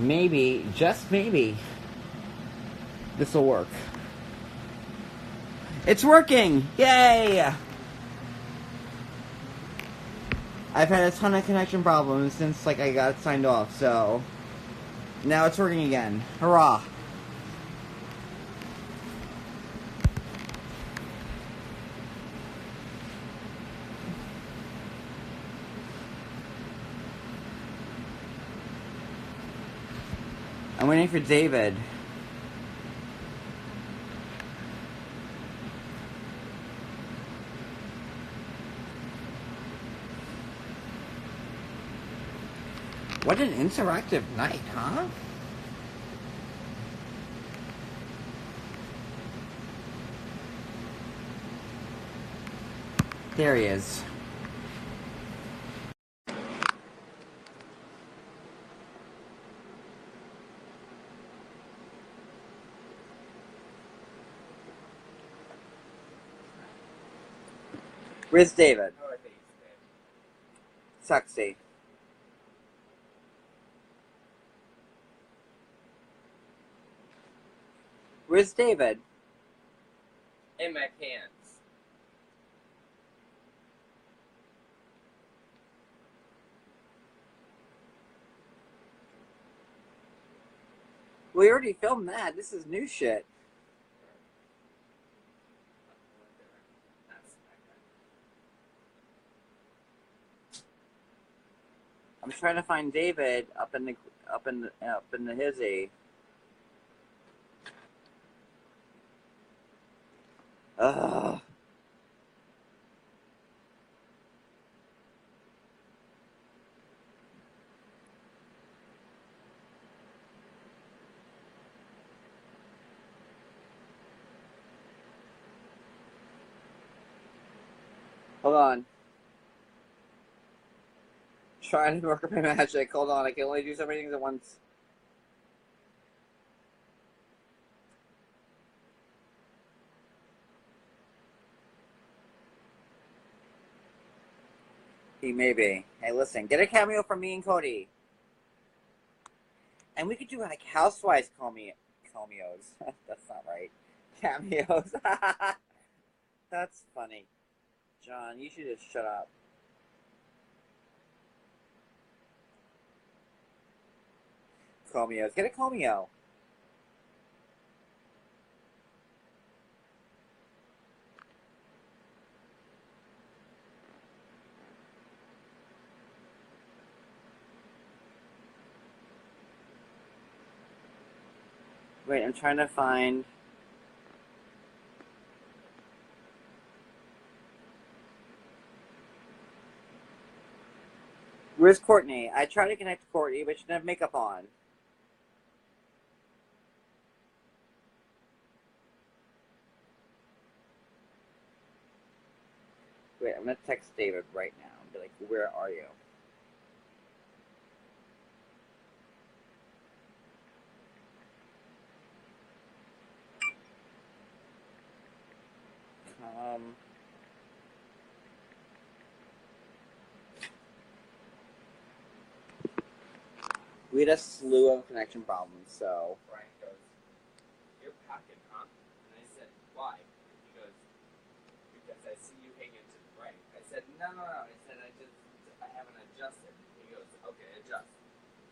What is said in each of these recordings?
maybe, just maybe, this will work. It's working! Yay! I've had a ton of connection problems since like I got signed off, so now it's working again. Hurrah! I'm waiting for David. What an interactive night, huh? There he is. Where's David? Sexy. Where's David? In my pants. We already filmed that. This is new shit. I'm trying to find David up in the hizzy. Ugh. Hold on. Trying to work up my magic. Hold on, I can only do so many things at once. He may be. Hey, listen, get a cameo from me and Cody. And we could do like housewives cameos. That's not right. Cameos. That's funny. John, you should just shut up. Cameos. Get a cameo. Wait, I'm trying to find... Where's Cortney? I tried to connect to Cortney, but she didn't have makeup on. Wait, I'm gonna text David right now and be like, where are you? We had a slew of connection problems, so... Brian goes, "You're packing, huh?" And I said, "Why?" He goes, "Because I see you hanging to the right." I said, No. I said, I haven't adjusted. He goes, "Okay, adjust."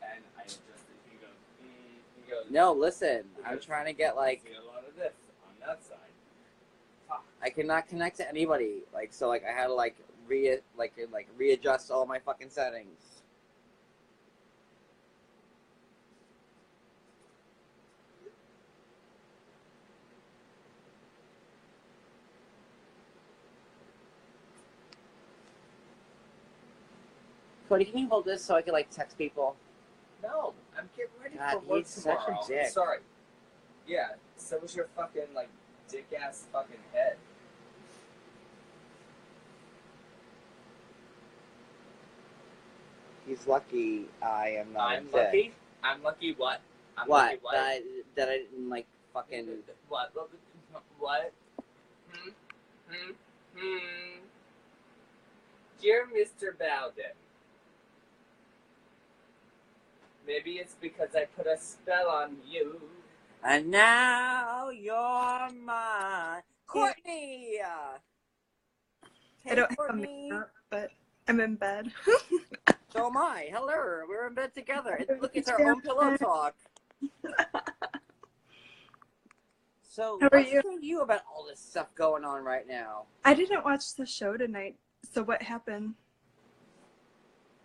And I adjusted. He goes, No, listen. I'm trying to get, like... I see a lot of this on that side. Fuck. I cannot connect to anybody. Like, so, like, I had to, like, readjust all my fucking settings. Cody, can you hold this so I can, like, text people? No, I'm getting ready God, for work he's such a tomorrow. dick. I'm sorry. Yeah, so was your fucking, like, dick-ass fucking head. He's lucky I am not I'm sick. lucky? I'm lucky what? I'm What? lucky what? That I didn't, like, fucking... What? What? Dear Mr. Bowden, Maybe it's because I put a spell on you. And now you're mine. Cortney! I Hey, don't have a Cortney. makeup, but I'm in bed. So am I. Hello. We're in bed together. Look, it's our own pillow talk. So, How are what's you? to you about all this stuff going on right now? I didn't watch the show tonight, so what happened?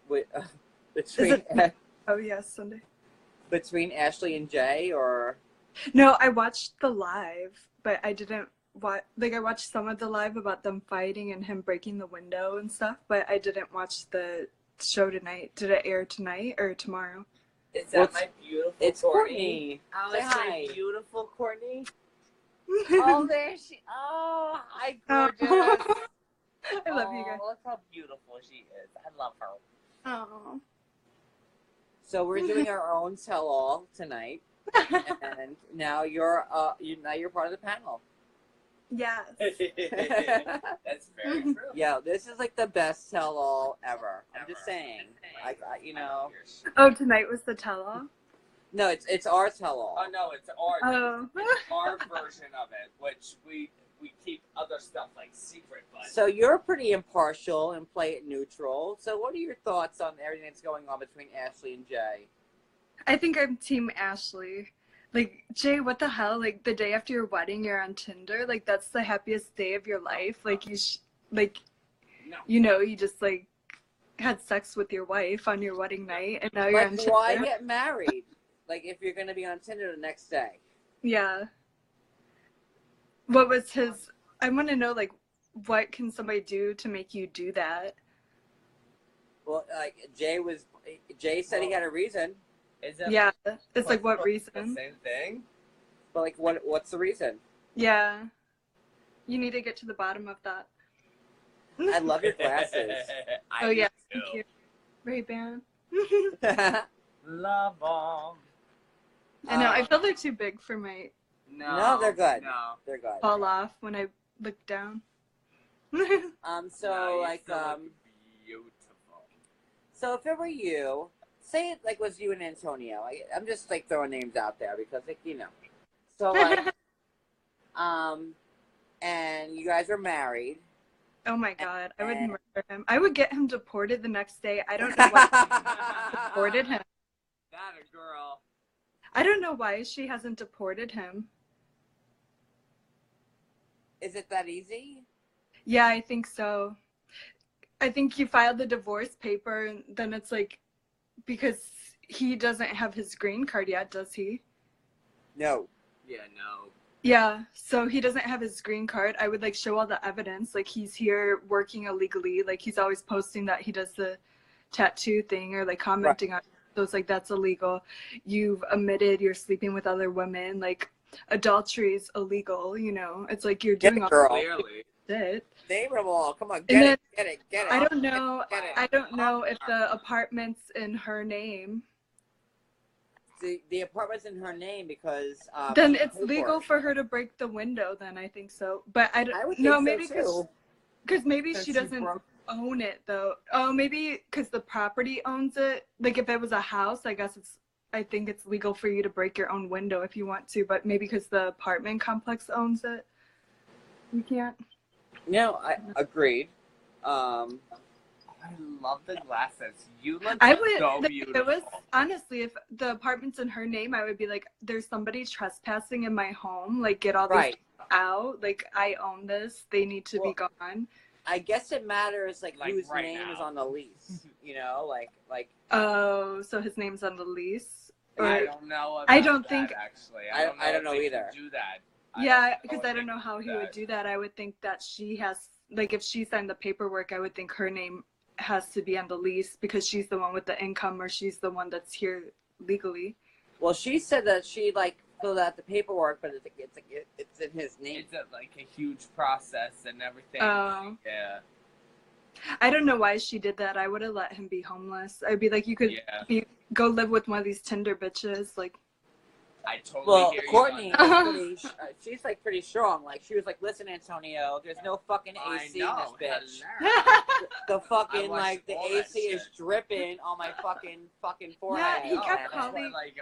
With, Is between it? Oh yes, Sunday. between Ashley and Jay, or No, I watched the live, but I didn't watch. Like I watched some of the live about them fighting and him breaking the window and stuff, but I didn't watch the show tonight. Did it air tonight or tomorrow? Is that my beautiful it's Courtney? Courtney. Oh, Say it's hi. my beautiful Courtney. Oh, there she. Oh, hi, gorgeous. I love you guys. Look how beautiful she is. I love her. Oh. So we're doing our own tell-all tonight, and now you're part of the panel. Yes. That's very true. Yeah, this is like the best tell-all ever. I'm just saying. Oh, tonight was the tell-all? No, it's our tell-all. Oh no, it's our version of it, which we keep other stuff like secret. But So you're pretty impartial and play it neutral. So what are your thoughts on everything that's going on between Ashley and Jay? I think I'm team Ashley. Like, Jay, what the hell? Like, the day after your wedding, you're on Tinder? Like, that's the happiest day of your life. Like, you just, like, had sex with your wife on your wedding night, and now you're on Tinder. Why get married? Like, if you're going to be on Tinder the next day. Yeah. What was his... I want to know, like, what can somebody do to make you do that? Well, like, Jay said he had a reason. Yeah, it's like, what reason? The same thing? But, like, what's the reason? Yeah. You need to get to the bottom of that. I love your glasses. Oh, yeah. Thank you. Ray-Ban. Love them. I know. I feel they're too big for my No, they're good. No. They're good. fall off when I look down. So beautiful. so if it were you, say it like was you and Antonio. I'm just like throwing names out there because like So like, and you guys are married. Oh my God, I would murder him. I would get him deported the next day. I don't know why she deported him. That a girl. I don't know why she hasn't deported him. Is it that easy? Yeah, I think so. I think he filed the divorce paper, and then it's like, because he doesn't have his green card yet, does he? No. Yeah, no. Yeah, so he doesn't have his green card. I would like show all the evidence, like he's here working illegally, like he's always posting that he does the tattoo thing or like commenting on it. So it's like, that's illegal. You've admitted you're sleeping with other women, like adultery is illegal, you know? It's like you're doing all Clearly. shit. Name them all. Come on, And get it. I don't know. I don't know if the apartment's in her name. The apartment's in her name because Then it's legal for her to break the window. Then I think so. But I don't would know. think Maybe so, because maybe Since she she doesn't broke- own it though. Oh, maybe because the property owns it. Like if it was a house, I guess I think it's legal for you to break your own window if you want to. But maybe because the apartment complex owns it, you can't. No, I agreed. I love the glasses. You look I would. so If beautiful. it was honestly, if the apartment's in her name, I would be like, "There's somebody trespassing in my home. Like, get all this out. Like, I own this. They need to be gone." I guess it matters like whose right name is now. on the lease. You know, like. Oh, so his name's on the lease. Or, I don't know. About I don't that, think. Actually, I don't know if they either. can do that. Yeah, because I don't know how he would do that. I would think that she has, like, if she signed the paperwork, I would think her name has to be on the lease because she's the one with the income or she's the one that's here legally. Well, she said that she like filled out the paperwork, but it's in his name. It's like a huge process and everything. Oh. Yeah. I don't know why she did that. I would have let him be homeless. I'd be like, you could go live with one of these Tinder bitches. Like, I totally Well, hear Courtney you. On is pretty. She's like pretty strong. Like she was like, "Listen, Antonio, there's no fucking I AC in this know. bitch. Hello. The fucking I watched like the all that AC is shit. dripping on my fucking forehead." Yeah, he No, kept that's calling. why, like,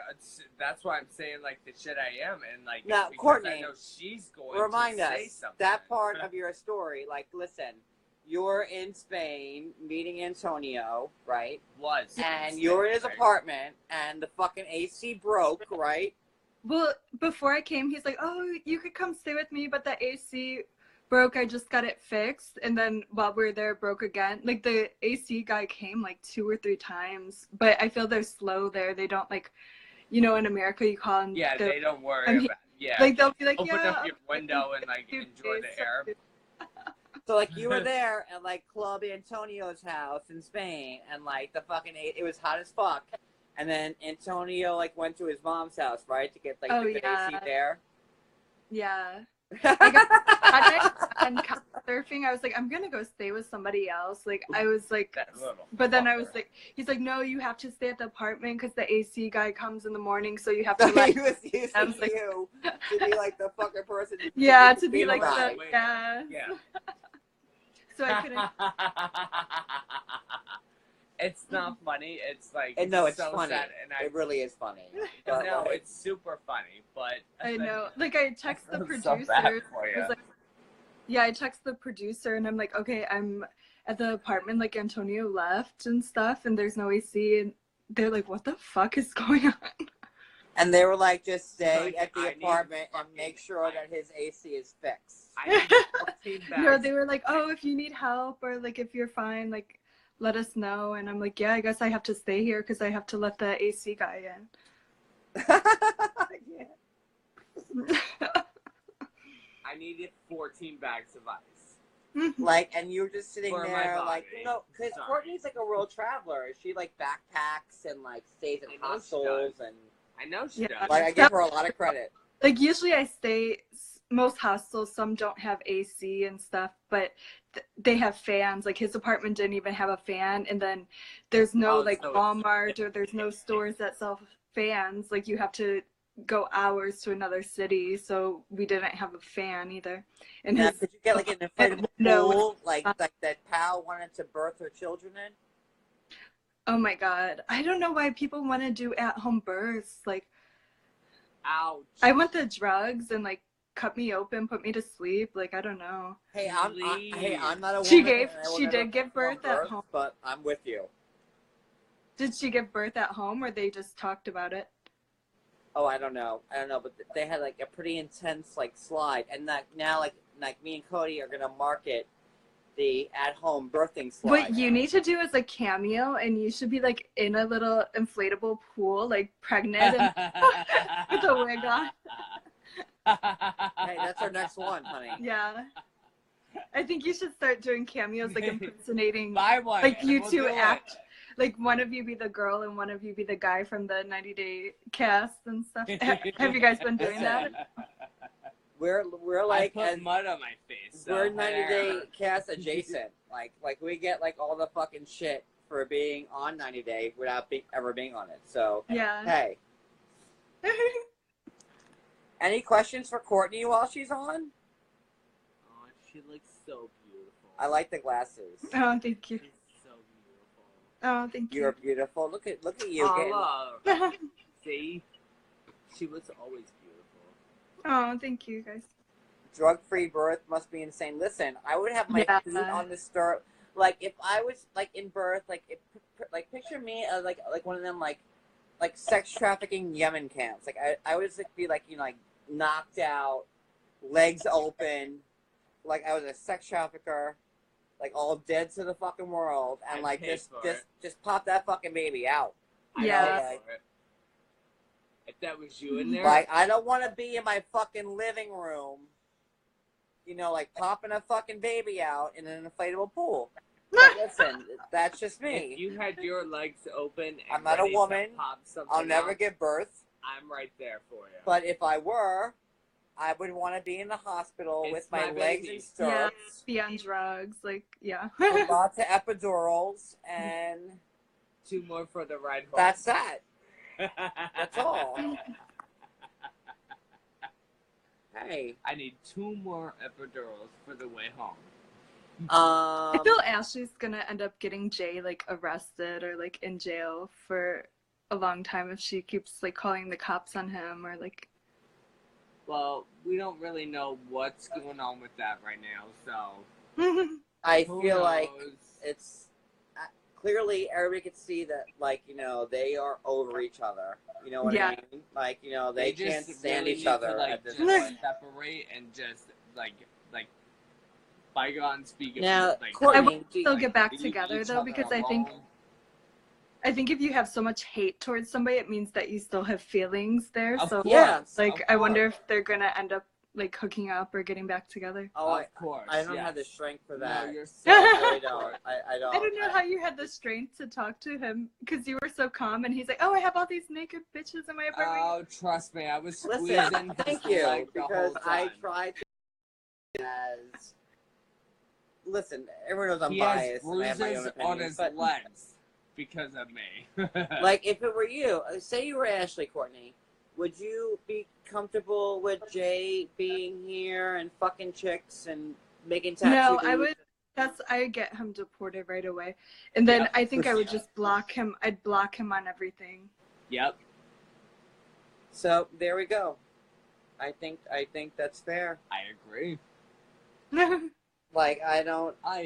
that's why I'm saying like the shit I am, and like Now, because Courtney, I know she's going Remind to us say something. that part of your story. Like, listen, you're in Spain meeting Antonio, right? Was And you're in his apartment, and the fucking AC broke, right? Well, before I came, he's like, "Oh, you could come stay with me, but the AC broke. I just got it fixed." And then while we were there, it broke again. Like the AC guy came like 2 or 3 times, but I feel they're slow there. They don't like, in America you call them. Yeah, they don't worry I'm about. Yeah, like they'll be like, open "Yeah, up your window and like few enjoy days, the air. So like you were there at like Club Antonio's house in Spain, and like the fucking it was hot as fuck. And then Antonio like went to his mom's house, right, to get like Oh, the good yeah. AC there. Yeah." I got and couch surfing. I was like, I'm gonna go stay with somebody else. Like I was like, That little but then I was fucker. like, he's like, no, you have to stay at the apartment because the AC guy comes in the morning, so you have to let. He was using I was like- you to be like the fucking person. Yeah, to be like the. the yeah. Yeah. So I couldn't. It's not funny. It's like And no, it's so funny. sad, and It really is funny. But, no, like, it's super funny, but I know. Like I text the feel producer. so bad for I you. was like, yeah, I text the producer and I'm like, okay, I'm at the apartment. Like Antonio left and stuff, and there's no AC, and they're like, what the fuck is going on? and they were like, just stay Like, at the I need apartment and fucking- make sure that his AC is fixed. I need 14 bags. No, they were like, oh, if you need help or like if you're fine, like let us know. And I'm like, yeah, I guess I have to stay here because I have to let the AC guy in. Yeah. I needed 14 bags of ice. Like, and you were just sitting For my there, body. like, because Sorry. Courtney's like a real traveler. She like backpacks and like stays in I know she hostels, does. and I know she Yeah. does. like I give her a lot of credit. Like usually I stay, most hostels, some don't have AC and stuff, but they have fans. Like his apartment didn't even have a fan, and then there's no like so Walmart or there's no stores that sell fans. Like you have to go hours to another city, so we didn't have a fan either. And Now, his did you get like an inflatable No. pool, like that Pal wanted to birth her children in? oh my god, I don't know why people want to do at-home births. Like Ouch. I want the drugs and like cut me open, put me to sleep. Like I don't know. Hey, I'm not a woman. She and I will she never did give perform birth at home. but I'm with you. Did she give birth at home, or they just talked about it? Oh, I don't know, but they had like a pretty intense like slide, and that now like me and Cody are gonna market the at-home birthing slide. What you need to do is a cameo, and you should be like in a little inflatable pool, like pregnant and with a wig on. Hey, that's our next one, honey. Yeah, I think you should start doing cameos, like impersonating. Buy one. Like you We'll two do it. act. Like one of you be the girl and one of you be the guy from the 90-day cast and stuff. Have you guys been doing that? We're I like put mud on my face. So we're 90-day cast adjacent. like we get like all the fucking shit for being on 90 Day without ever being on it. So Yeah. hey, any questions for Courtney while she's on? Oh, she looks so beautiful. I like the glasses. Oh, thank you. She's so beautiful. Oh, thank You're you. beautiful. Look at you. Oh, getting- look. See? She was always beautiful. Oh, thank you, guys. Drug-free birth must be insane. Listen, I would have my Yeah. feet on the stirrup. Like if I was like in birth, like picture me as like one of them like sex trafficking Yemen camps. Like I would like be like like knocked out, legs open, like I was a sex trafficker, like all dead to the fucking world, and I'd like pay for it. just pop that fucking baby out. I Yeah. know, like, if that was you in there, Like I don't want to be in my fucking living room, like popping a fucking baby out in an inflatable pool. But listen, that's just if me. you had your legs open and I'm not a ready to woman. pop something I'll never out, give birth. I'm right there for you. But if I were, I would want to be in the hospital It's with my my legs baby. in stirrups, Be on drugs, like yeah. with lots of epidurals, and 2 more for the ride home. that's that. That's all. Hey. I need 2 more epidurals for the way home. I feel Ashley's gonna end up getting Jay like arrested or like in jail for a long time if she keeps like calling the cops on him or like. Well, we don't really know what's going on with that right now, so I who feel knows? like it's clearly everybody could see that, like, you know, they are over each other. You know what I mean? Like, you know, they can't just stand really each need other to, like, at this just point. separate and just like bygones be Now, like. Courtney, They'll get back leave together each though other because alone. I think if you have so much hate towards somebody, it means that you still have feelings there. Of So course, yeah, like, of I wonder course. if they're gonna end up like hooking up or getting back together. oh, Of course, I don't yes. have the strength for that. No, you're so I don't. I don't. I don't know how you had the strength to talk to him because you were so calm and he's like, oh, I have all these naked bitches in my apartment. Oh, trust me, I was squeezing Listen, his thank you, leg the because whole I time. tried to as. Listen, everyone knows I'm He biased. has And I have my own bruises opinion, on his but legs because of me. like, if it were you, say you were Ashley, Courtney, would you be comfortable with Jay being here and fucking chicks and making tattoos? No, I would. I'd get him deported right away, and then Yep. I think I would just block him. I'd block him on everything. Yep. So there we go. I think that's fair. I agree. Like, I don't. I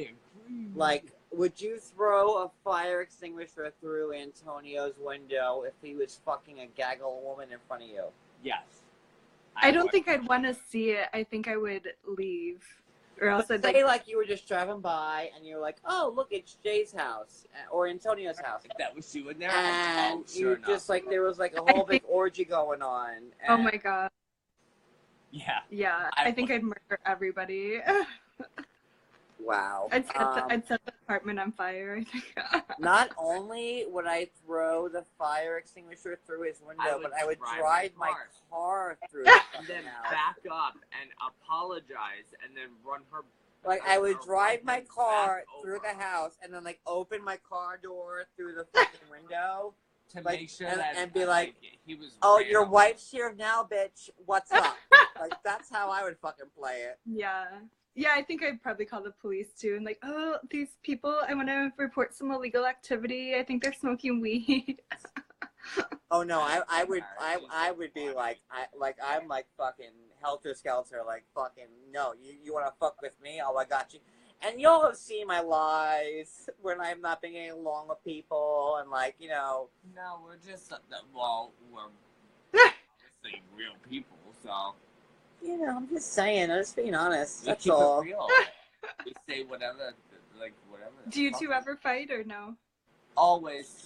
agree. Like, would you throw a fire extinguisher through Antonio's window if he was fucking a gaggle woman in front of you? Yes. I don't would. think I'd want to see it. I think I would leave, or else I'd Say, like, you were just driving by and you're like, oh, look, it's Jay's house or Antonio's house. If that was you in there, And sure you enough. just, like, there was, like, a whole big orgy going on. And, Oh my god. Yeah. Yeah, I think I'd murder everybody. wow. I'd set the apartment on fire, I think. Not only would I throw the fire extinguisher through his window, but I would drive my car through the and fucking then house. back up and apologize and then run her. Like, I would drive my back car over through the house and then, like, open my car door through the fucking window. to like, make sure and- that and be like, he was. Oh, ran your over. wife's here now, bitch. What's up? Like, that's how I would fucking play it. Yeah. Yeah, I think I'd probably call the police too and like, oh, these people, I want to report some illegal activity. I think they're smoking weed. Oh no, I would be like, I'm like fucking helter skelter, like fucking no, you want to fuck with me? Oh, I got you. And y'all have seen my lies when I'm not being getting along with people and like, you know. No, we're just well, we're obviously real people, so. You know, I'm just saying. I'm just being honest. We That's keep all. it real. We say whatever, like whatever. Do you two ever fight or no? Always.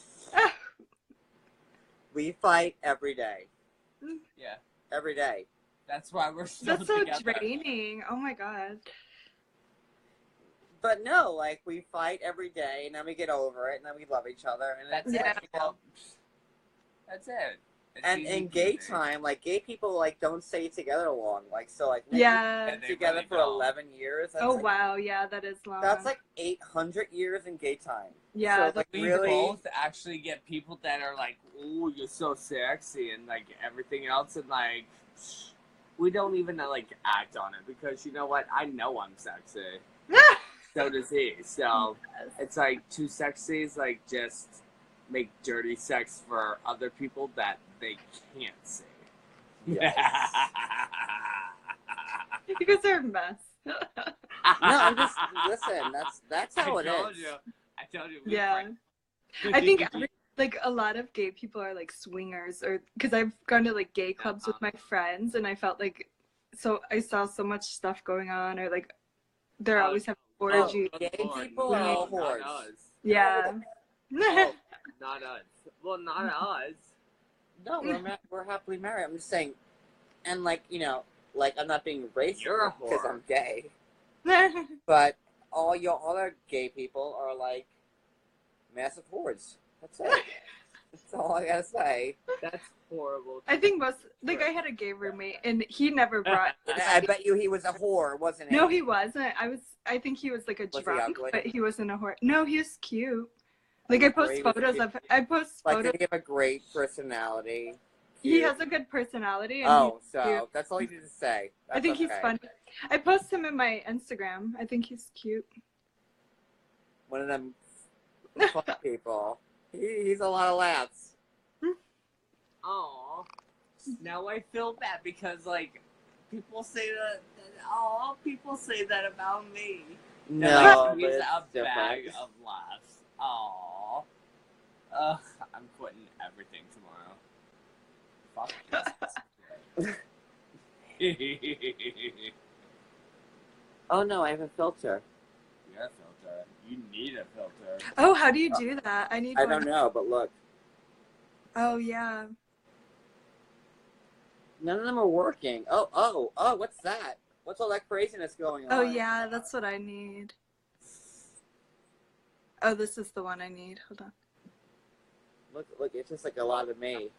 We fight every day. Yeah. Every day. That's why we're still That's so together. draining. Oh my god. But no, like we fight every day, and then we get over it, and then we love each other, and That's that's it. it. You know? That's it. It's And easy in gay peasy. time, like gay people, like don't stay together long. Like so, like Yeah. we've been they together really for don't. 11 years. That's Oh like, wow, yeah, that is long. that's like 800 years in gay time. Yeah, so it's like We really. both actually get people that are like, "Ooh, you're so sexy," and like everything else, and like we don't even like act on it because you know what? I know I'm sexy. So does he. So it's like two sexies like just make dirty sex for other people that they can't see. Yes. Because they're a mess. No, I'm just listen. That's how it I is. told you. We Yeah. fight. I think like a lot of gay people are like swingers, or because I've gone to like gay clubs with my friends and I felt like I saw so much stuff going on, or like they're always having orgies. gay Lord, people are all not whores. us. Yeah. Oh, not us. Well, not us. No, we're happily married. I'm just saying, and like you know, like I'm not being racist You're a because whore. I'm gay, but all your other gay people are like massive whores. That's it. That's all I gotta say. That's horrible. I think most like I had a gay roommate and he never brought. I bet you he was a whore, wasn't he? No, he wasn't. I think he was like a Was he drunk, ugly? but he wasn't a whore. No, he was cute. Like I post He was photos cute. of. I post Like, photos. did he have a great personality? He cute. has a good personality. And Oh, he's cute. so that's all you need to say. That's I think okay. he's funny. I post him in my Instagram. I think he's cute. One of them fun people. He's a lot of laughs. Aw. Now I feel bad because, like, people say people say that about me. No, Like, but he's it's a bag different. of laughs. Aw. I'm quitting everything tomorrow. Fuck this. Oh no, I have a filter. You got a filter. You need a filter. Oh, how do you do that? I need I one. don't know, but look. Oh, yeah. None of them are working. Oh, what's that? What's all that craziness going on? Oh, yeah, that's what I need. Oh, this is the one I need. Hold on. Look, it's just like a lot of me.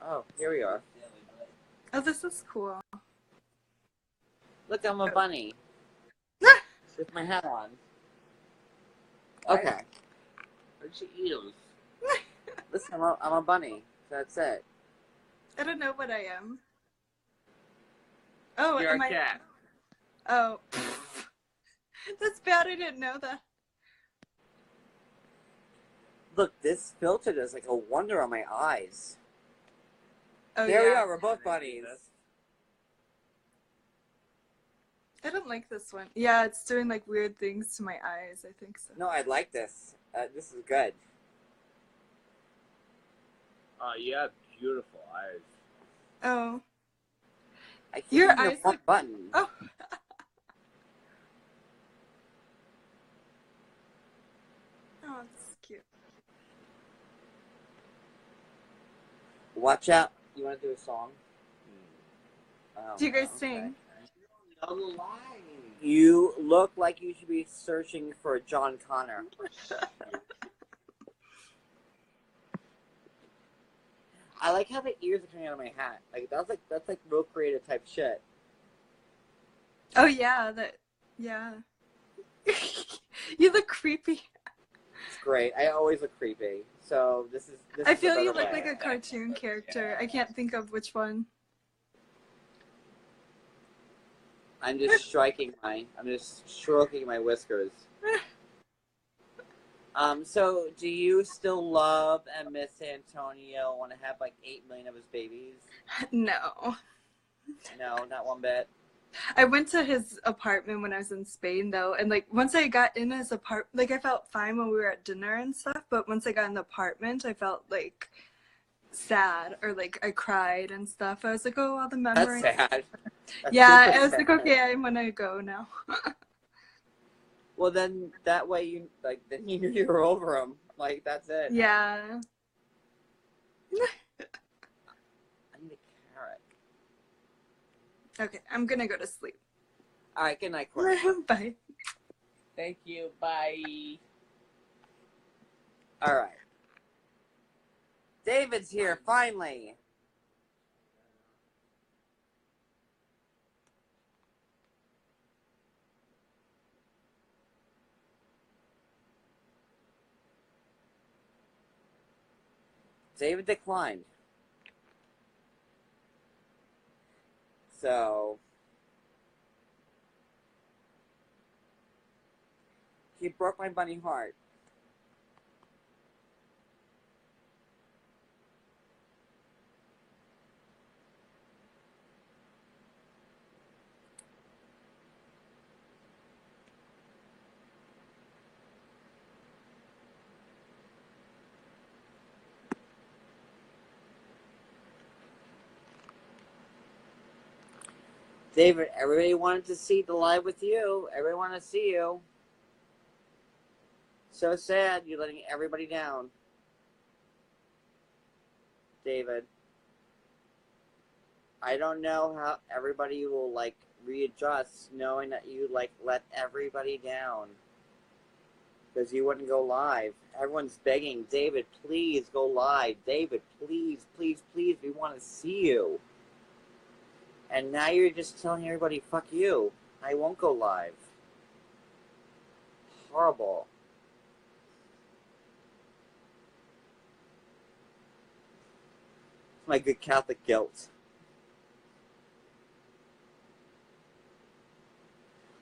Oh, here we are. Oh, this is cool. Look, I'm a bunny. With my hat on. Okay. Where'd she eels? Listen, I'm a bunny. That's it. I don't know what I am. Oh, You're am a I? cat. Oh. That's bad. I didn't know that. Look, this filter does like a wonder on my eyes. Oh, There we yeah. are. We're both bunnies. I don't like this one. Yeah, it's doing like weird things to my eyes. I think so. No, I like this. This is good. You have beautiful eyes. Oh. I keep Your hitting the eyes wrong look. button. Oh. Oh, it's cute. Watch out. You want to do a song? Oh, Do you guys okay. sing? On the line. You look like you should be searching for John Connor. I like how the ears are coming out of my hat. Like that's like real creative type shit. Oh, yeah. Yeah. You look creepy. It's great. I always look creepy. So this is. I feel the you better look way. like a cartoon character. I can't think of which one. I'm just stroking my whiskers. So do you still love and miss Antonio? Want to have like 8 million of his babies? No. No, not one bit. I went to his apartment when I was in Spain, though, and like once I got in his apartment, like I felt fine when we were at dinner and stuff, but once I got in the apartment, I felt like sad or like I cried and stuff. I was like, oh, all the memories. That's sad. That's Yeah, super I was sad. like, okay, I'm gonna go now. Well, then that way you then you knew you were over him. Like that's it. Yeah. I need a carrot. Okay, I'm gonna go to sleep. All right, good night, Cortney. Bye. Thank you. Bye. All right. David's here finally. David declined. So he broke my bunny heart. David, everybody wanted to see the live with you. Everybody wanted to see you. So sad you're letting everybody down. David. I don't know how everybody will like readjust knowing that you like let everybody down. Because you wouldn't go live. Everyone's begging, David, please go live. David, please, please, please, we want to see you. And now you're just telling everybody, fuck you. I won't go live. Horrible. My good Catholic guilt.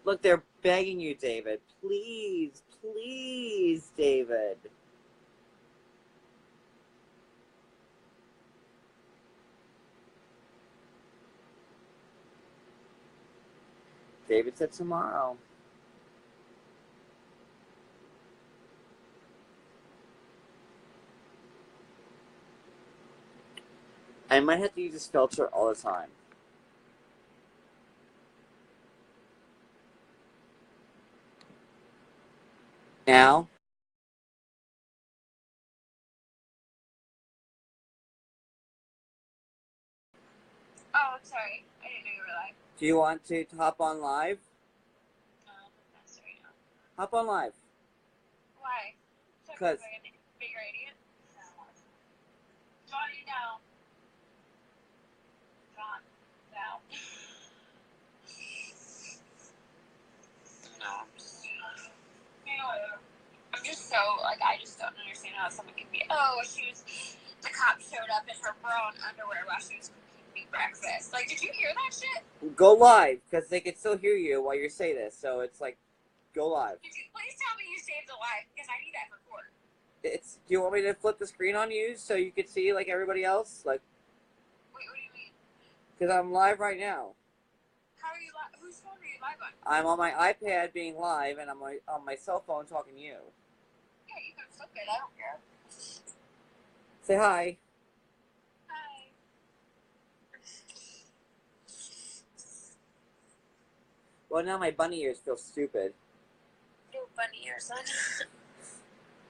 Look, they're begging you, David. Please, please, David. David said tomorrow. I might have to use this filter all the time. Now? Oh, I'm sorry. I didn't know you were live. Do you want to hop on live? No, not sorry now. Hop on live. Why? Because like a bigger idiot? No. Johnny, no. John, no. No, I'm just so, like, I just don't understand how someone can be, the cop showed up in her bra and underwear while she was cooking me breakfast. Like, did you hear that shit? go live, because they can still hear you while you say this. So it's like, go live. Please tell me you saved the live, because I need that for court. Do you want me to flip the screen on you so you can see like everybody else? Like, wait, what do you mean? Because I'm live right now. How are you live? Whose phone are you live on? I'm on my iPad being live, and I'm on my cell phone talking to you. Yeah, you can flip it. I don't care. Say hi. Hi. Well, now my bunny ears feel stupid. Your bunny ears on.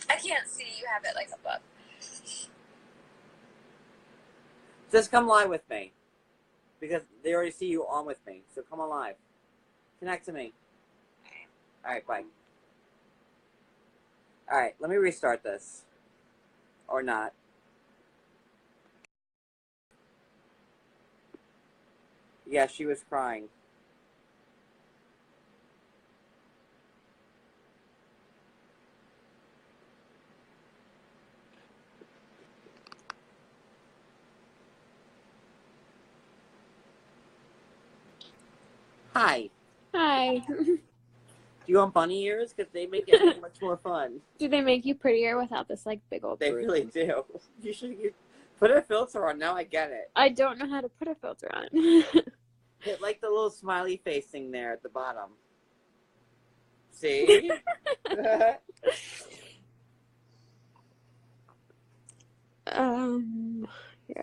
I can't see. You have it like above. Just come live with me. Because they already see you on with me. So come on live. Connect to me. Alright, bye. Alright, let me restart this. Or not. Yeah, she was crying. Hi. Hi. Do you want bunny ears? Because they make it much more fun. Do they make you prettier without this like big old They bruise? really do. You put a filter on. Now I get it. I don't know how to put a filter on. Hit like the little smiley face thing there at the bottom. See? Yeah.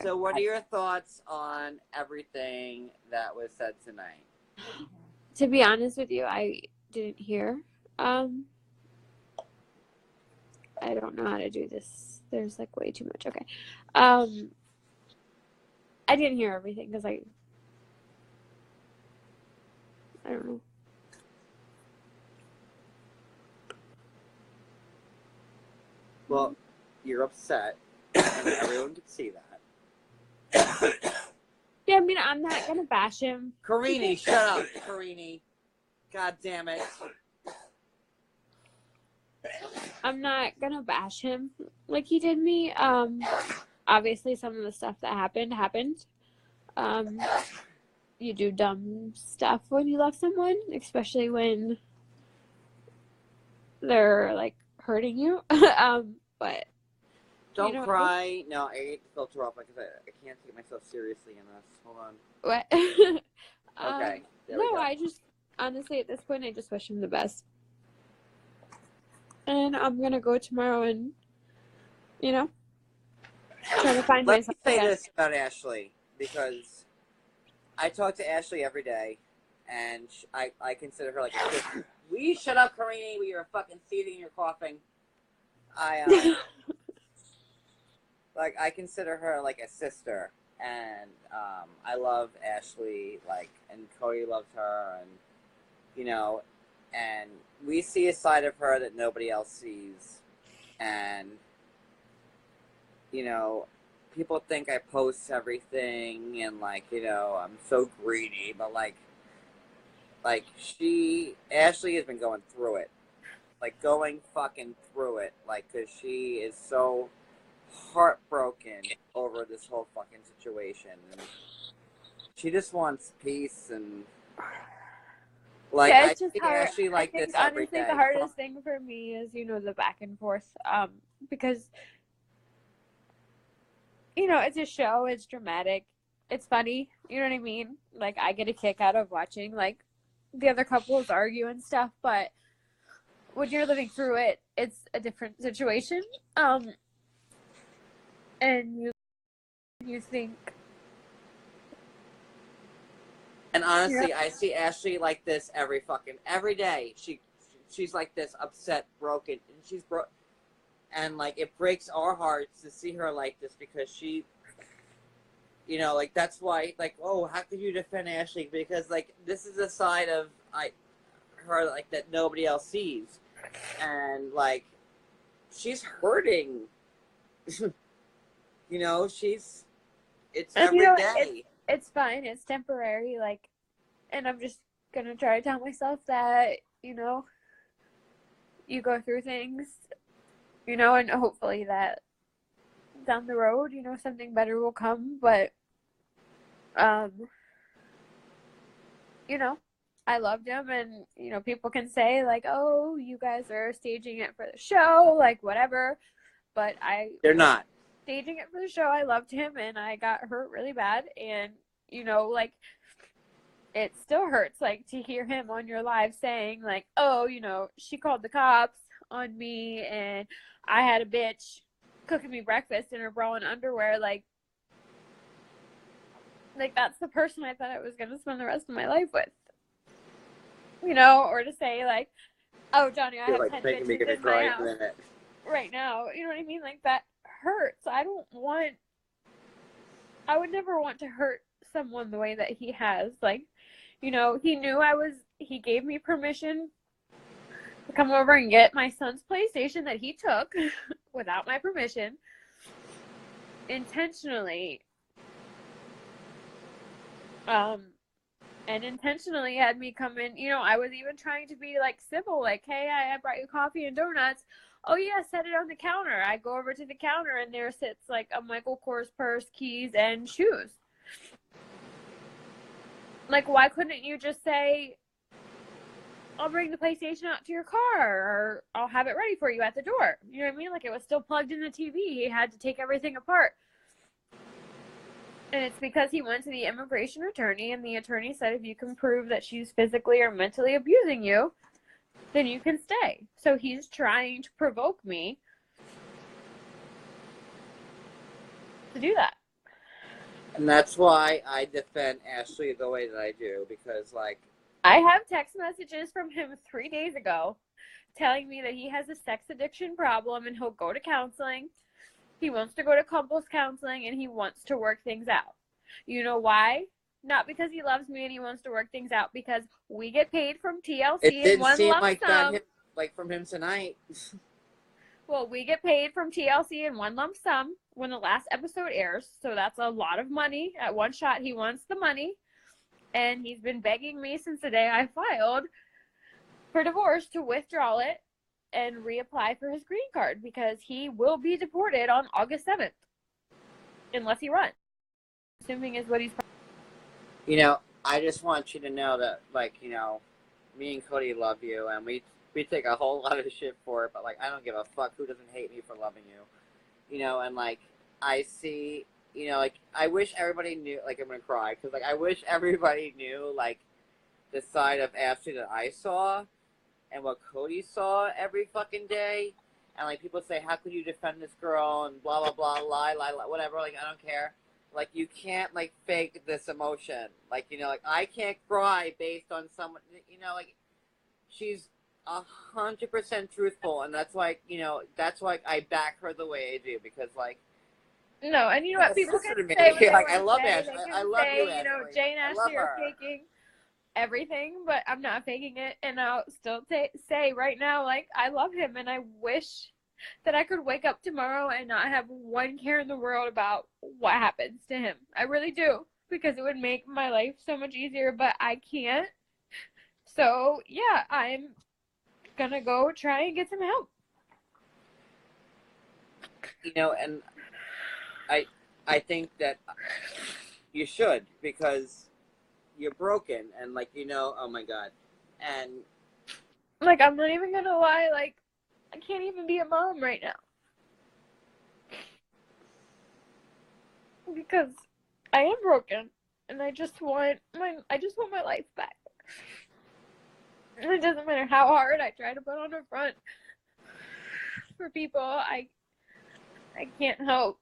So what are your thoughts on everything that was said tonight? To be honest with you, I didn't hear. I don't know how to do this. There's like way too much. Okay. I didn't hear everything because I don't know. Well, you're upset, and everyone can see that. Yeah, I mean, I'm not gonna bash him. Karini, shut up, Karini. God damn it. I'm not gonna bash him like he did me. Obviously some of the stuff that happened. You do dumb stuff when you love someone, especially when they're like hurting you. But Don't you know, cry. No, I ate the filter off because I can't take myself seriously in this. Hold on. what? Okay. There we No, go. I just honestly at this point I just wish him the best. And I'm gonna go tomorrow and try to find Let myself me say again. this about Ashley, because I talk to Ashley every day, and I consider her like a sister. Will you shut up, Karini? You're fucking seething and you're coughing. I consider her like a sister, and I love Ashley, and Cody loves her, and we see a side of her that nobody else sees, and people think I post everything, and I'm so greedy, but Ashley has been going through it, going fucking through it, because she is so heartbroken over this whole fucking situation. And she just wants peace and like Yeah, I it's just see hard. Ashley I like think this every honestly the day. hardest thing for me is, the back and forth. Because, it's a show, it's dramatic, it's funny, you know what I mean? Like, I get a kick out of watching, like, the other couples argue and stuff, but when you're living through it, it's a different situation. And you think. And honestly, I see Ashley like this every day. She's like this, upset, broken, and she's broke. And like it breaks our hearts to see her like this because she, like that's why, like, oh, how could you defend Ashley? Because like this is a side of her like that nobody else sees, and like she's hurting. It's And every day. it's fine, it's temporary, like, and I'm just gonna try to tell myself that, you go through things, and hopefully that down the road, something better will come, but, I loved him, and, people can say, like, oh, you guys are staging it for the show, like, whatever, but They're not. Staging it for the show, I loved him, and I got hurt really bad, and, like, it still hurts, like, to hear him on your live saying, like, oh, she called the cops on me, and I had a bitch cooking me breakfast in her bra and underwear, like, that's the person I thought I was going to spend the rest of my life with, or to say, like, oh, Johnny, I have Like 10 making me bitches gonna in my cry in a house minute. right now, you know what I mean? Like, that hurts. I would never want to hurt someone the way that he has. Like, he knew he gave me permission to come over and get my son's PlayStation that he took without my permission, intentionally. And intentionally had me come in, I was even trying to be like civil, like, hey, I brought you coffee and donuts. Oh yeah, set it on the counter. I go over to the counter and there sits like a Michael Kors purse, keys, and shoes. Like, why couldn't you just say, I'll bring the PlayStation out to your car, or I'll have it ready for you at the door? You know what I mean? Like, it was still plugged in the TV. He had to take everything apart. And it's because he went to the immigration attorney, and the attorney said, if you can prove that she's physically or mentally abusing you, then you can stay. So he's trying to provoke me to do that. And that's why I defend Ashley the way that I do, because like I have text messages from him 3 days ago telling me that he has a sex addiction problem and he'll go to counseling. He wants to go to couples counseling and he wants to work things out. You know why? Not because he loves me and he wants to work things out, because we get paid from TLC in one lump sum. Like from him tonight. Well, we get paid from TLC in one lump sum when the last episode airs, so that's a lot of money at one shot. He wants the money, and he's been begging me since the day I filed for divorce to withdraw it and reapply for his green card, because he will be deported on August 7th unless he runs, assuming is what he's. I just want you to know that, like, me and Cody love you, and we take a whole lot of shit for it, but like, I don't give a fuck who doesn't hate me for loving you, and like, I see, like, I wish everybody knew, like, I'm gonna cry, because like, I wish everybody knew, like, the side of Ashley that I saw, and what Cody saw every fucking day. And like, people say, how could you defend this girl, and blah blah blah, lie, whatever. Like, I don't care. Like, you can't like fake this emotion. Like, like, I can't cry based on someone. Like, she's 100% truthful, and that's why I back her the way I do, because like. No, and you know what? People can me. say what they like, want I love say. Ashley. I love say, you, Ashley. Jane and Ashley are faking everything, but I'm not faking it, and I'll still say right now, like, I love him, and I wish that I could wake up tomorrow and not have one care in the world about what happens to him. I really do, because it would make my life so much easier, but I can't. So yeah, I'm gonna go try and get some help. And I think that you should, because you're broken and like, you know, oh my God. And Like, I'm not even gonna lie, like, I can't even be a mom right now. Because I am broken and I just want my life back. And it doesn't matter how hard I try to put on a front for people, I can't help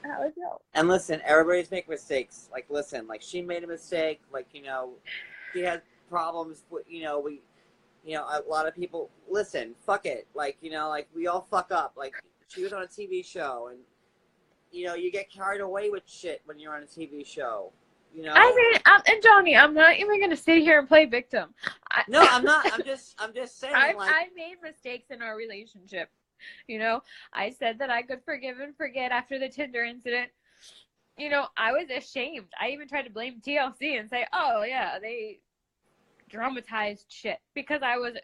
how I feel. And listen, everybody's making mistakes. Like, listen, like she made a mistake. Like, you know, she had problems with, you know, a lot of people. Listen, fuck it. Like, you know, like we all fuck up. Like, she was on a TV show, and you know, you get carried away with shit when you're on a TV show. You know. I mean, and Johnny, I'm not even gonna sit here and play victim. No, I'm not. I'm just saying. I made mistakes in our relationship. You know, I said that I could forgive and forget after the Tinder incident. You know, I was ashamed. I even tried to blame TLC and say, oh, yeah, they dramatized shit, because I was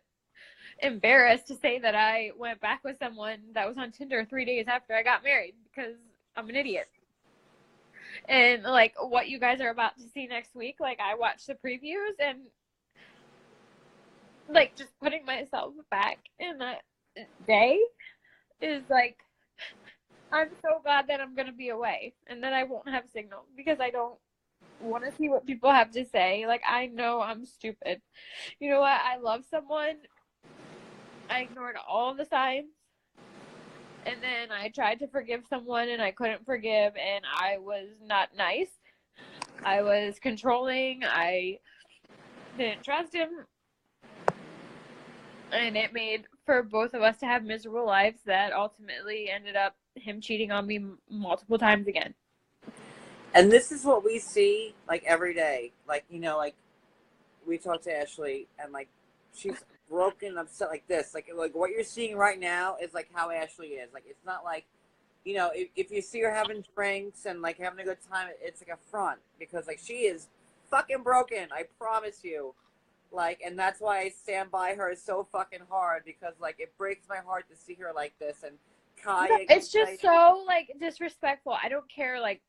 embarrassed to say that I went back with someone that was on Tinder 3 days after I got married, because I'm an idiot. And, like, what you guys are about to see next week, like, I watched the previews and, like, just putting myself back in that day is, like, I'm so glad that I'm going to be away and that I won't have signal, because I don't want to see what people have to say. Like, I know I'm stupid. You know what? I love someone. I ignored all the signs. And then I tried to forgive someone and I couldn't forgive, and I was not nice. I was controlling. I didn't trust him. And it made for both of us to have miserable lives that ultimately ended up him cheating on me multiple times again. And this is what we see, like, every day. Like, you know, like, we talked to Ashley, and, like, she's broken, upset like this. Like, what you're seeing right now is, like, how Ashley is. Like, it's not like, you know, if you see her having drinks and, like, having a good time, it's, like, a front. Because, like, she is fucking broken, I promise you. Like, and that's why I stand by her so fucking hard, because, like, it breaks my heart to see her like this. And Kaya... It's just so, like, disrespectful. I don't care, like,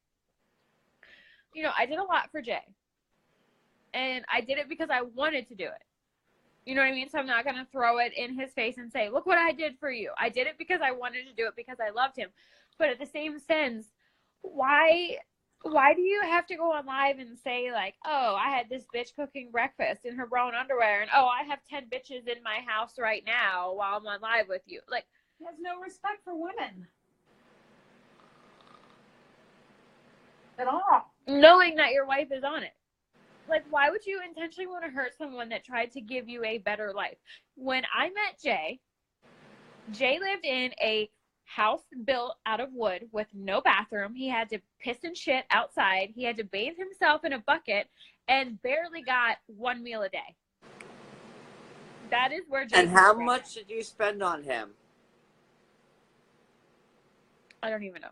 you know, I did a lot for Jay. And I did it because I wanted to do it. You know what I mean? So I'm not going to throw it in his face and say, look what I did for you. I did it because I wanted to do it, because I loved him. But at the same sense, why do you have to go on live and say, like, oh, I had this bitch cooking breakfast in her brown underwear, and oh, I have 10 bitches in my house right now while I'm on live with you? Like, he has no respect for women at all. Knowing that your wife is on it. Like, why would you intentionally want to hurt someone that tried to give you a better life? When I met Jay lived in a house built out of wood with no bathroom. He had to piss and shit outside. He had to bathe himself in a bucket and barely got one meal a day. That is where Jay... And how much did you spend on him? I don't even know.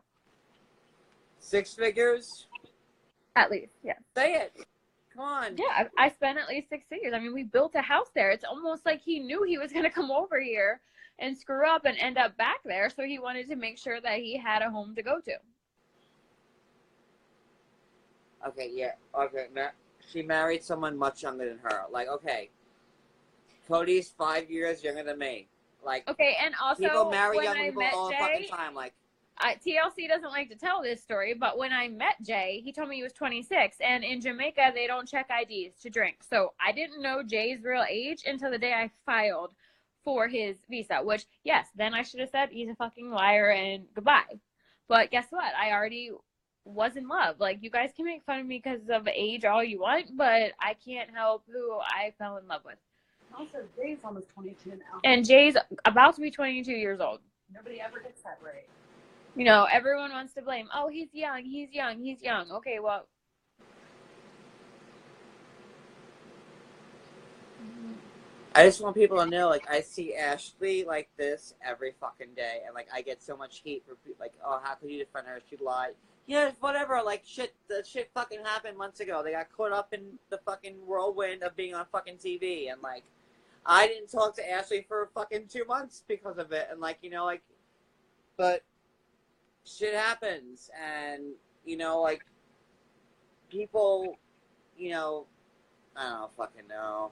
6 figures? At least, yeah. Say it. Come on. Yeah, I spent at least 6 figures. I mean, we built a house there. It's almost like he knew he was going to come over here and screw up and end up back there, so he wanted to make sure that he had a home to go to. Okay, yeah. Okay, she married someone much younger than her. Like, okay. Cody's 5 years younger than me. Like, okay, and also people marry when young I people met all the Jay, fucking time. Like, TLC doesn't like to tell this story, but when I met Jay, he told me he was 26, and in Jamaica, they don't check IDs to drink. So I didn't know Jay's real age until the day I filed for his visa, which, yes, then I should have said he's a fucking liar and goodbye. But guess what? I already was in love. Like, you guys can make fun of me because of age all you want, but I can't help who I fell in love with. Also, Jay's almost 22 now. And Jay's about to be 22 years old. Nobody ever gets that right. You know, everyone wants to blame, oh, he's young, he's young, he's young. Okay, well. I just want people to know, like, I see Ashley like this every fucking day, and, like, I get so much heat for, like, oh, how could you defend her? She lied. Yeah, whatever, like, the shit fucking happened months ago. They got caught up in the fucking whirlwind of being on fucking TV, and, like, I didn't talk to Ashley for fucking 2 months because of it, and, like, you know, like, but shit happens, and you know, like people, you know, I don't fucking know.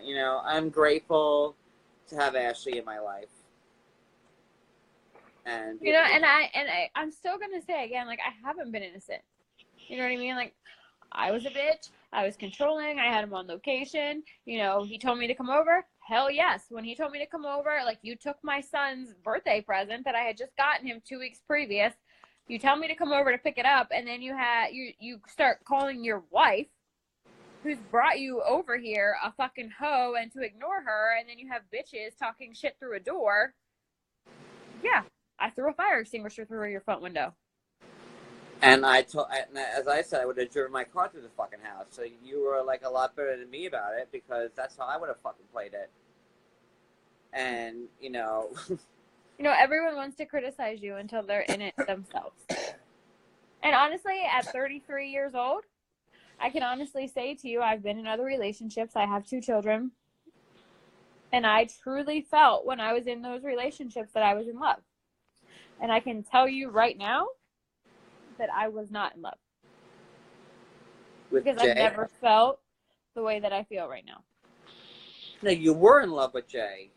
You know, I'm grateful to have Ashley in my life. And You know, I'm still gonna say again, like, I haven't been innocent. You know what I mean? Like, I was a bitch. I was controlling. I had him on location. You know, he told me to come over. Hell yes. When he told me to come over, like, you took my son's birthday present that I had just gotten him 2 weeks previous. You tell me to come over to pick it up, and then you start calling your wife, who's brought you over here, a fucking hoe, and to ignore her, and then you have bitches talking shit through a door. Yeah, I threw a fire extinguisher through your front window. And as I said, I would have driven my car through the fucking house. So you were like a lot better than me about it, because that's how I would have fucking played it. And, you know. You know, everyone wants to criticize you until they're in it themselves. And honestly, at 33 years old, I can honestly say to you, I've been in other relationships. I have 2 children. And I truly felt when I was in those relationships that I was in love. And I can tell you right now that I was not in love. Because I've never felt the way that I feel right now. No, you were in love with Jay.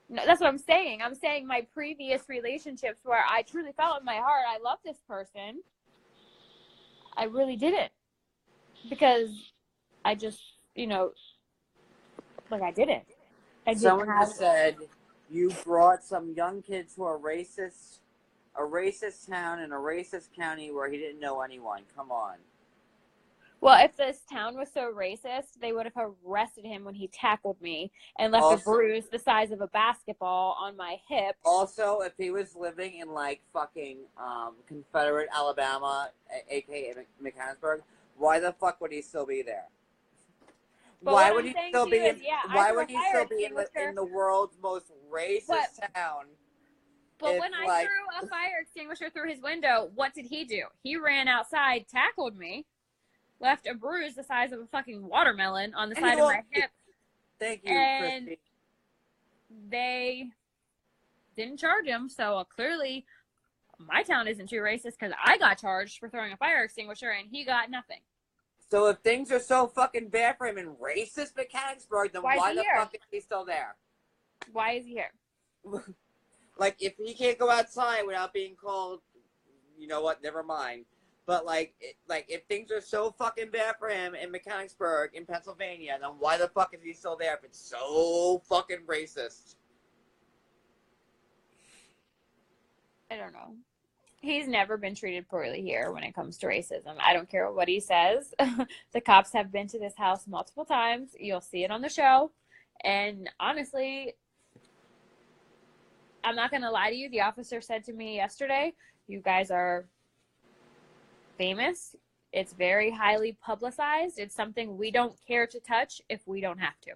No, that's what I'm saying. I'm saying my previous relationships where I truly felt in my heart, I love this person. I really didn't. Because I just, you know, like, I didn't. Someone just said you brought some young kid to a racist town in a racist county where he didn't know anyone. Come on. Well, if this town was so racist, they would have arrested him when he tackled me and left a bruise the size of a basketball on my hip. Also, if he was living in, like, fucking Confederate Alabama, a.k.a. Mechanicsburg, why the fuck would he still be there? But why would he still be in? Yeah, why would he still be in the world's most racist town? But when I threw a fire extinguisher through his window, what did he do? He ran outside, tackled me, left a bruise the size of a fucking watermelon on the side of my hip. Thank you, and Christy. They didn't charge him, so clearly my town isn't too racist because I got charged for throwing a fire extinguisher and he got nothing. So if things are so fucking bad for him in racist Mechanicsburg, then why the fuck is he still there? Why is he here? Like, if he can't go outside without being called, you know what, never mind. But, like, if things are so fucking bad for him in Mechanicsburg, in Pennsylvania, then why the fuck is he still there if it's so fucking racist? I don't know. He's never been treated poorly here when it comes to racism. I don't care what he says. The cops have been to this house multiple times. You'll see it on the show. And honestly, I'm not going to lie to you. The officer said to me yesterday, you guys are famous. It's very highly publicized. It's something we don't care to touch if we don't have to.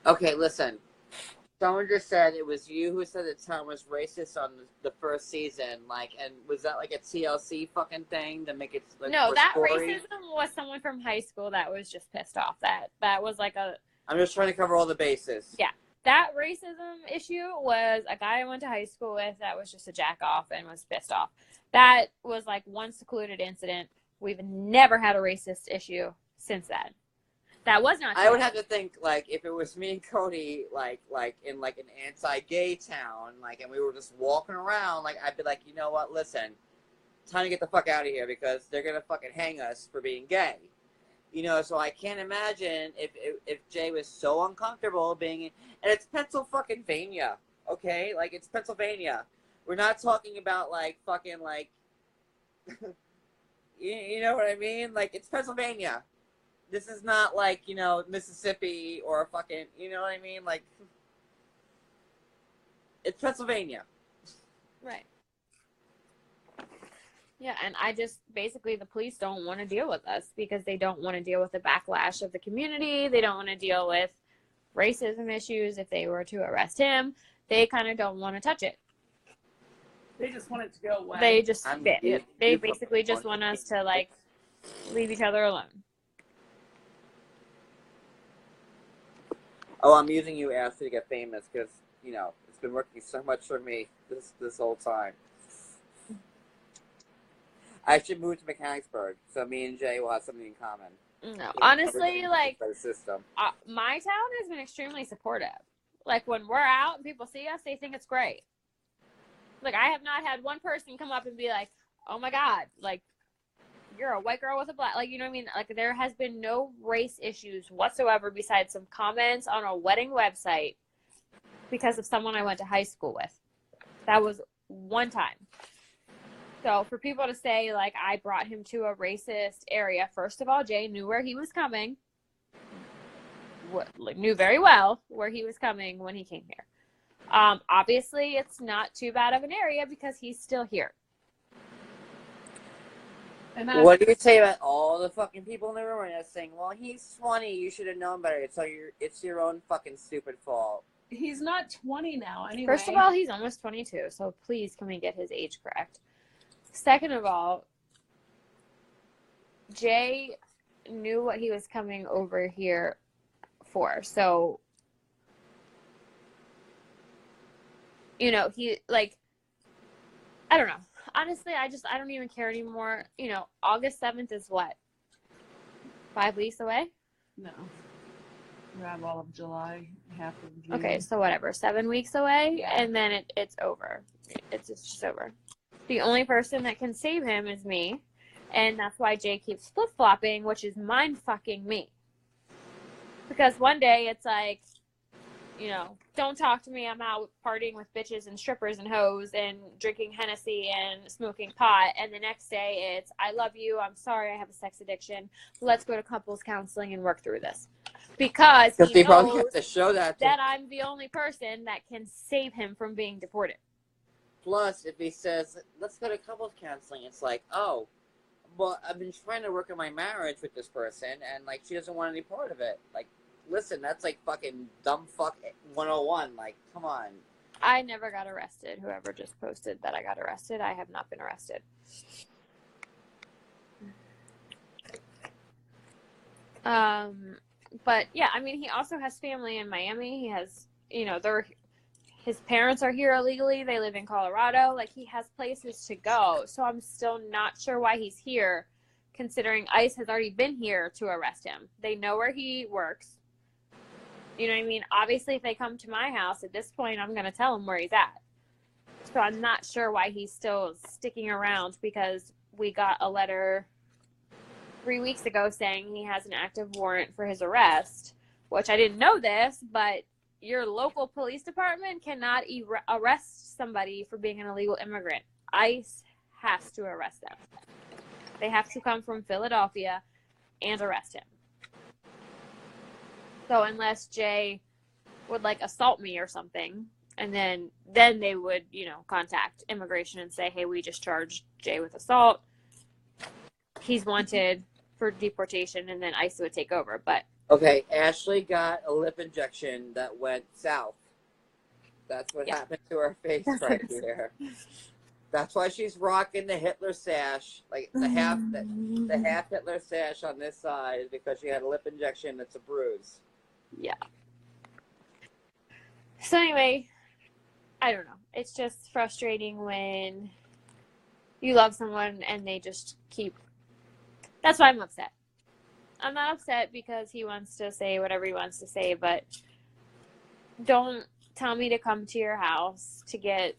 Okay, listen. Someone just said it was you who said that Tom was racist on the first season. Like, and was that like a TLC fucking thing to make it like No, that story? racism was someone from high school that was just pissed off. That was like a... I'm just trying to cover all the bases. Yeah. That racism issue was a guy I went to high school with that was just a jack off and was pissed off. That was like one secluded incident. We've never had a racist issue since then. That was not. I would have to think, like, if it was me and Cody, like in like an anti-gay town, like, and we were just walking around, like, I'd be like, you know what? Listen, time to get the fuck out of here because they're gonna fucking hang us for being gay. You know, so I can't imagine if Jay was so uncomfortable being in, and it's Pennsylvania, okay? Like, it's Pennsylvania. We're not talking about like fucking like, you know what I mean? Like, it's Pennsylvania. This is not like, you know, Mississippi or fucking, you know what I mean? Like, it's Pennsylvania. Right. Yeah, and I just, basically the police don't want to deal with us because they don't want to deal with the backlash of the community. They don't want to deal with racism issues. If they were to arrest him, they kind of don't want to touch it. They just want it to go away. They basically just want us to, like, leave each other alone. Oh, I'm using you, Ashley, to get famous because, you know, it's been working so much for me this whole time. I should move to Mechanicsburg, so me and Jay will have something in common. No, honestly, like by the system. my town has been extremely supportive. Like when we're out and people see us, they think it's great. Like I have not had one person come up and be like, "Oh my God, like you're a white girl with a black," like, you know what I mean? Like there has been no race issues whatsoever besides some comments on a wedding website because of someone I went to high school with. That was one time. So for people to say, like, I brought him to a racist area, first of all, Jay knew where he was coming. Knew very well where he was coming when he came here. Obviously, it's not too bad of an area because he's still here. And what do you say about all the fucking people in the room right now saying, well, he's 20, you should have known better. It's your own fucking stupid fault. he's not 20 now anyway. First of all, he's almost 22, so please can we get his age correct? Second of all, Jay knew what he was coming over here for. So, you know, he, like, I don't know. Honestly, I don't even care anymore. You know, August 7th is what? 5 weeks away? No. We have all of July, half of June. Okay, so whatever. 7 weeks away, Yeah. and then it's over. It's just over. The only person that can save him is me, and that's why Jay keeps flip-flopping, which is mind-fucking me. Because one day it's like, you know, don't talk to me, I'm out partying with bitches and strippers and hoes and drinking Hennessy and smoking pot, and the next day it's, I love you, I'm sorry, I have a sex addiction, let's go to couples counseling and work through this. Because he probably knows have to show that I'm the only person that can save him from being deported. Plus, if he says, let's go to couples counseling, it's like, oh, well, I've been trying to work on my marriage with this person, and, like, she doesn't want any part of it. Like, listen, that's, like, fucking dumb fuck 101. Like, come on. I never got arrested. Whoever just posted that I got arrested, I have not been arrested. But, yeah, I mean, he also has family in Miami. He has, you know, his parents are here illegally. They live in Colorado. Like, he has places to go. So I'm still not sure why he's here, considering ICE has already been here to arrest him. They know where he works. You know what I mean? Obviously, if they come to my house at this point, I'm going to tell them where he's at. So I'm not sure why he's still sticking around, because we got a letter 3 weeks ago saying he has an active warrant for his arrest, which I didn't know this, but your local police department cannot arrest somebody for being an illegal immigrant. ICE has to arrest them. They have to come from Philadelphia and arrest him. So unless Jay would, like, assault me or something, and then they would, you know, contact immigration and say, hey, we just charged Jay with assault. He's wanted for deportation, and then ICE would take over. But okay, Ashley got a lip injection that went south. That's what happened to her face right here. That's why she's rocking the Hitler sash, like the half Hitler sash on this side, because she had a lip injection that's a bruise. Yeah. So anyway, I don't know. It's just frustrating when you love someone and they just keep... That's why I'm upset. I'm not upset because he wants to say whatever he wants to say, but don't tell me to come to your house to get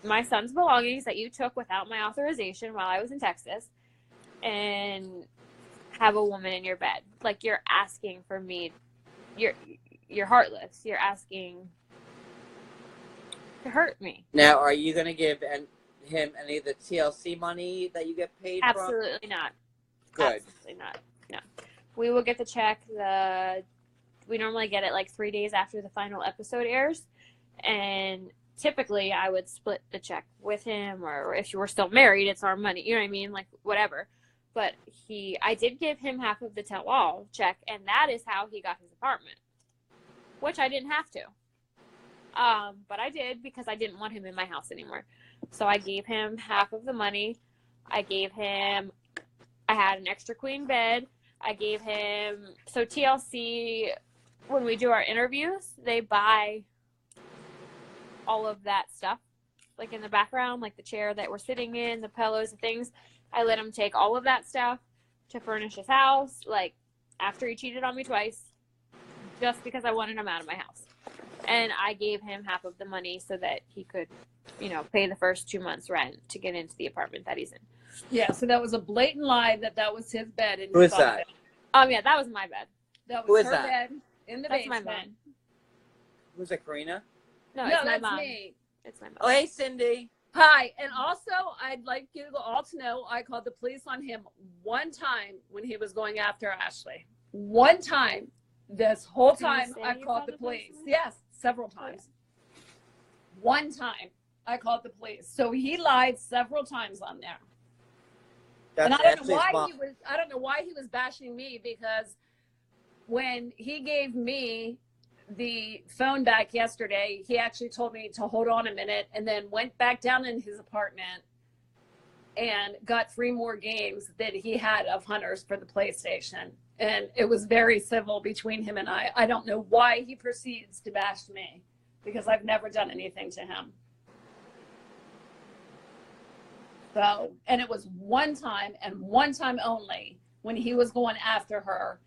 my son's belongings that you took without my authorization while I was in Texas and have a woman in your bed. Like, you're asking for me. You're heartless. You're asking to hurt me. Now, are you going to give him any of the TLC money that you get paid from? Absolutely not. Good. Absolutely not. No. We will get the check. We normally get it like 3 days after the final episode airs. And typically I would split the check with him, or if you were still married, it's our money. You know what I mean? Like, whatever. But I did give him half of the tell-all check, and that is how he got his apartment, which I didn't have to. But I did because I didn't want him in my house anymore. So I gave him half of the money. I had an extra queen bed. I gave him, so TLC, when we do our interviews, they buy all of that stuff, like in the background, like the chair that we're sitting in, the pillows, the things. I let him take all of that stuff to furnish his house, like after he cheated on me twice, just because I wanted him out of my house. And I gave him half of the money so that he could, you know, pay the first 2 months rent to get into the apartment that he's in. Yeah, so that was a blatant lie that was his bed. And Who is that? Yeah, that was my bed. That Who was is her that? bed in the That's my basement. mom. Who's it, Karina? No, No, it's my that's mom. me. It's my mom. Oh, hey, Cindy. Hi, and also I'd like you all to know I called the police on him one time when he was going after Ashley. One time. This whole Did you time say I you called the police police. on him? Yes, several times. One time I called the police. So he lied several times on there. That's And I don't Ashley's know why mom. I don't know why he was bashing me, because when he gave me the phone back yesterday, he actually told me to hold on a minute and then went back down in his apartment and got 3 more games that he had of Hunters for the PlayStation. And it was very civil between him and I. I don't know why he proceeds to bash me, because I've never done anything to him. So, and it was one time and one time only when he was going after her.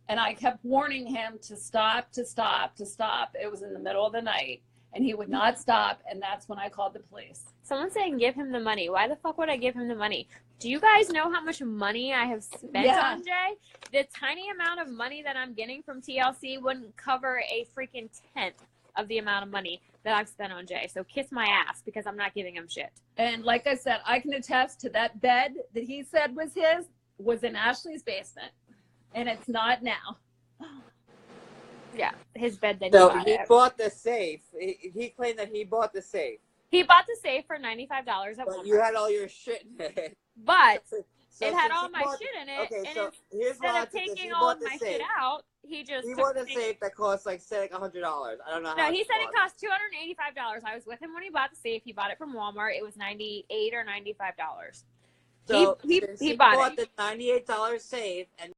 And I kept warning him to stop, to stop, to stop. It was in the middle of the night and he would not stop. And that's when I called the police. Someone's saying give him the money. Why the fuck would I give him the money? Do you guys know how much money I have spent Yeah. on Jay? The tiny amount of money that I'm getting from TLC wouldn't cover a freaking tenth of the amount of money that I've spent on Jay. So kiss my ass, because I'm not giving him shit. And like I said, I can attest to that bed that he said was his was in Ashley's basement. And it's not now. Yeah, his bed that So he bought. he bought the safe. He claimed that he bought the safe. He bought the safe for $95 at But Walmart. you had all your shit in it. But So it had since all he my bought- shit in it. Okay, And so here's instead my of taking he all bought of the my safe. shit out, he just He took bought a the safe that cost like say like $100. I don't know how No, much he said it cost. cost $285. I was with him when he bought the safe. He bought it from Walmart. It was $98 or $95. So he since bought it. the $98 safe, and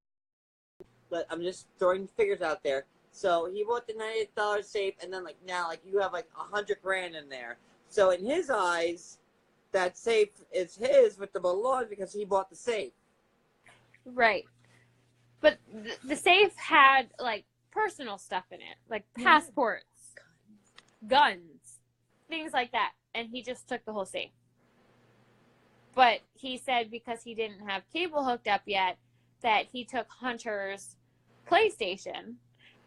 but I'm just throwing figures out there. So he bought the $98 safe, and then like now like you have like $100,000 in there. So in his eyes, that safe is his with the belong because he bought the safe. Right. But the safe had like personal stuff in it, like passports, guns, things like that. And he just took the whole safe. But he said because he didn't have cable hooked up yet, that he took Hunter's PlayStation.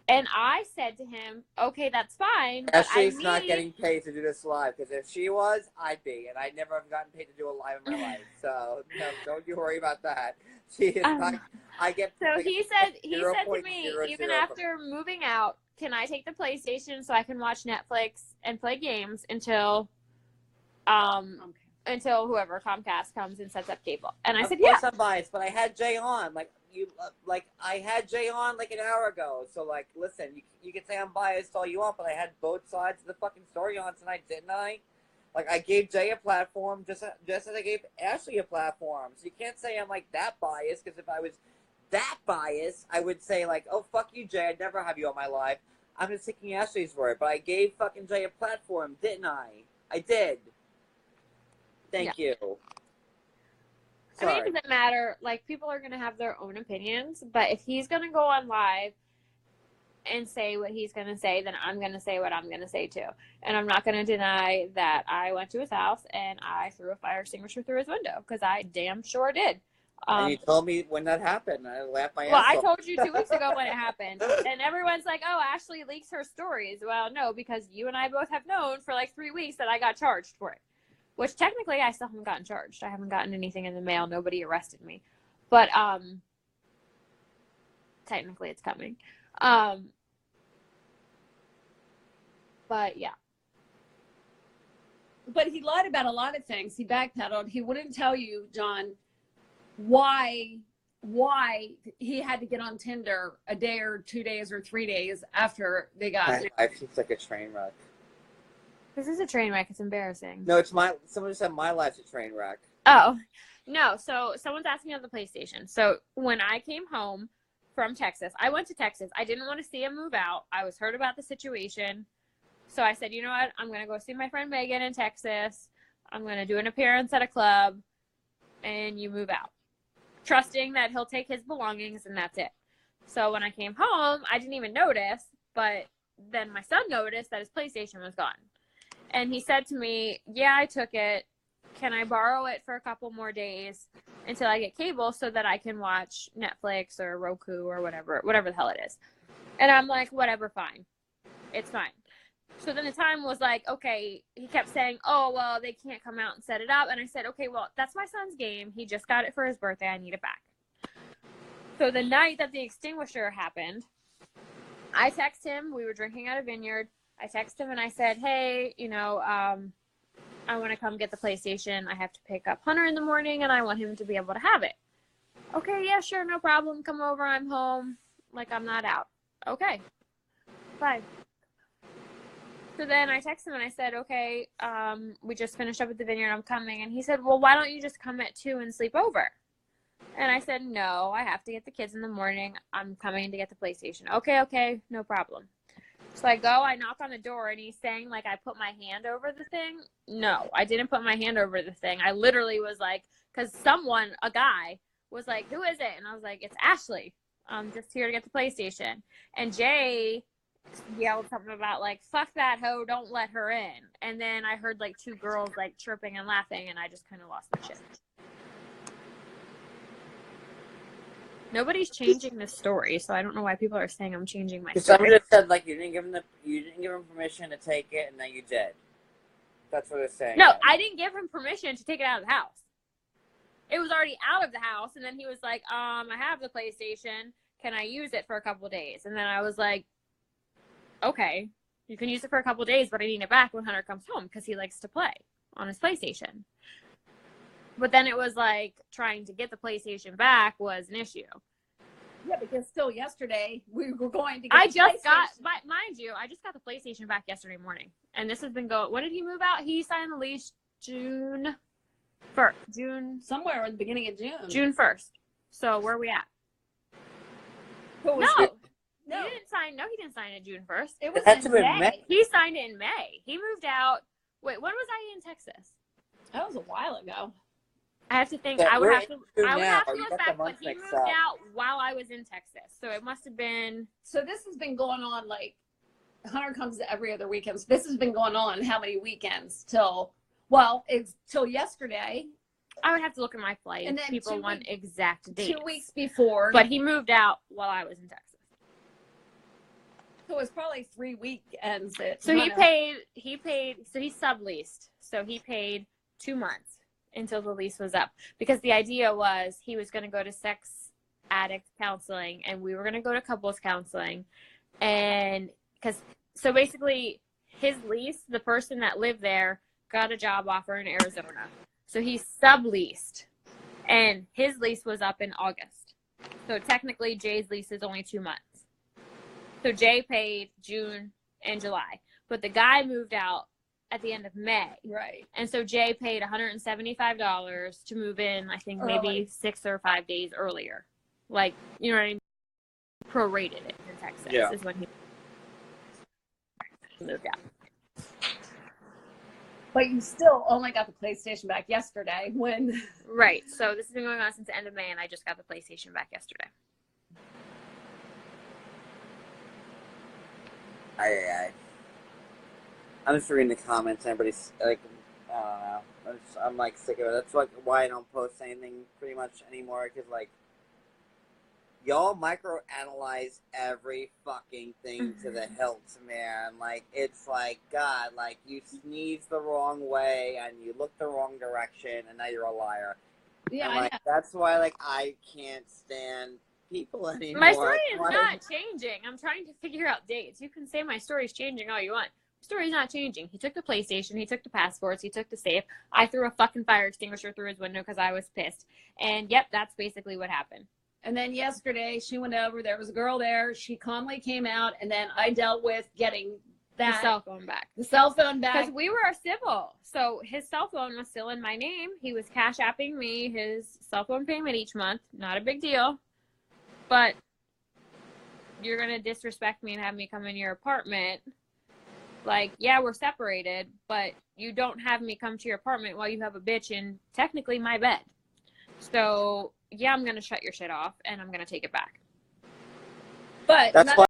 And I said to him, okay, that's fine. But Ashley's I not need... getting paid to do this live, because if she was, I'd be, and I never have gotten paid to do a live in my life. So no, don't you worry about that. She is not. I get. So he said to 0.00 me, even after moving out, can I take the PlayStation so I can watch Netflix and play games until whoever Comcast comes and sets up cable? And I said, yeah. Of course I'm biased, but I had Jay on. I had Jay on like an hour ago. So like, listen, you can say I'm biased all you want, but I had both sides of the fucking story on tonight, didn't I? Like I gave Jay a platform, just as I gave Ashley a platform. So you can't say I'm like that biased, because if I was that biased, I would say like, oh fuck you, Jay, I'd never have you on my live. I'm just taking Ashley's word, but I gave fucking Jay a platform, didn't I? I did. Thank you. I mean, Sorry. it doesn't matter. Like, people are going to have their own opinions, but if he's going to go on live and say what he's going to say, then I'm going to say what I'm going to say too. And I'm not going to deny that I went to his house and I threw a fire extinguisher through his window, because I damn sure did. And you told me when that happened. I laughed my ass Well, off. I told you 2 weeks ago when it happened. And everyone's like, oh, Ashley leaks her stories. Well, no, because you and I both have known for like 3 weeks that I got charged for it. Which technically I still haven't gotten charged. I haven't gotten anything in the mail. Nobody arrested me. But technically it's coming. But yeah. But he lied about a lot of things. He backpedaled. He wouldn't tell you, John, why he had to get on Tinder a day or 2 days or 3 days after they got My life seems like a train wreck. This is a train wreck. It's embarrassing. No, someone said my life's a train wreck. Oh, no. So someone's asking me on the PlayStation. So when I came home from Texas, I went to Texas. I didn't want to see him move out. I was hurt about the situation. So I said, you know what? I'm going to go see my friend Megan in Texas. I'm going to do an appearance at a club, and you move out. Trusting that he'll take his belongings, and that's it. So when I came home, I didn't even notice, but then my son noticed that his PlayStation was gone. And he said to me, yeah, I took it. Can I borrow it for a couple more days until I get cable so that I can watch Netflix or Roku or whatever the hell it is? And I'm like, whatever, fine. It's fine. So then the time was like, okay, he kept saying, oh, well, they can't come out and set it up. And I said, okay, well, that's my son's game. He just got it for his birthday. I need it back. So the night that the extinguisher happened, I text him. We were drinking at a vineyard. I text him and I said, hey, I want to come get the PlayStation. I have to pick up Hunter in the morning and I want him to be able to have it. Okay, yeah, sure, no problem. Come over. I'm home. Like, I'm not out. Okay, fine. So then I texted him and I said, okay, we just finished up at the vineyard. I'm coming. And he said, well, why don't you just come at 2 and sleep over? And I said, no, I have to get the kids in the morning. I'm coming to get the PlayStation. Okay, no problem. So I go, I knock on the door, and he's saying, like, I put my hand over the thing. No, I didn't put my hand over the thing. I literally was like, because a guy, was like, who is it? And I was like, it's Ashley. I'm just here to get the PlayStation. And Jay yelled something about, like, fuck that hoe, don't let her in. And then I heard, like, 2 girls, like, chirping and laughing, and I just kind of lost my shit. Nobody's changing the story, so I don't know why people are saying I'm changing my story. Somebody just said, like, you didn't give him permission to take it, and then you did. That's what it's saying. No, I didn't give him permission to take it out of the house. It was already out of the house, and then he was like, I have the PlayStation. Can I use it for a couple days? And then I was like, okay, you can use it for a couple days, but I need it back when Hunter comes home because he likes to play on his PlayStation. But then it was like trying to get the PlayStation back was an issue. Yeah, because still yesterday we were going to get mind you, I just got the PlayStation back yesterday morning. And this has been when did he move out? He signed the lease June 1st. Somewhere in the beginning of June. June 1st. So where are we at? No. He didn't sign it June 1st. It was That's in been May. He signed it in May. He moved out. Wait, when was I in Texas? That was a while ago. I have to think. Yeah, I would we're have to in June now. You look got the back, but months he mixed moved up. out while I was in Texas. So it must have been. So this has been going on, like, Hunter comes every other weekend. So this has been going on how many weekends till yesterday. I would have to look at my flight. And then people want exact dates. 2 weeks before. But he moved out while I was in Texas. So it was probably 3 weekends. So he paid, so he subleased. So he paid 2 months until the lease was up. Because the idea was he was going to go to sex addict counseling and we were going to go to couples counseling. And so basically his lease, the person that lived there got a job offer in Arizona. So he subleased and his lease was up in August. So technically Jay's lease is only 2 months. So Jay paid June and July, but the guy moved out at the end of May. Right. And so Jay paid $175 to move in, I think maybe 6 or 5 days earlier. Like, you know what I mean? Prorated it in Texas is when he moved out. But you still only got the PlayStation back yesterday when... Right. So this has been going on since the end of May, and I just got the PlayStation back yesterday. I'm just reading the comments. Everybody's like, I don't know. I'm like sick of it. That's like why I don't post anything pretty much anymore. Because like, y'all microanalyze every fucking thing to the hilt, man. Like it's like God. Like you sneeze the wrong way and you look the wrong direction, and now you're a liar. Yeah, and, like, I know. that's why like I can't stand people anymore. My story is not changing. I'm trying to figure out dates. You can say my story's changing all you want. My story's not changing. He took the PlayStation. He took the passports. He took the safe. I threw a fucking fire extinguisher through his window because I was pissed. And yep, that's basically what happened. And then yesterday she went over. There was a girl there. She calmly came out, and then I dealt with getting The cell phone back. The cell phone back. Because we were civil. So his cell phone was still in my name. He was cash apping me his cell phone payment each month. Not a big deal. But you're going to disrespect me and have me come in your apartment Like, yeah, we're separated, but you don't have me come to your apartment while you have a bitch in technically my bed. So, yeah, I'm going to shut your shit off and I'm going to take it back. But That's none why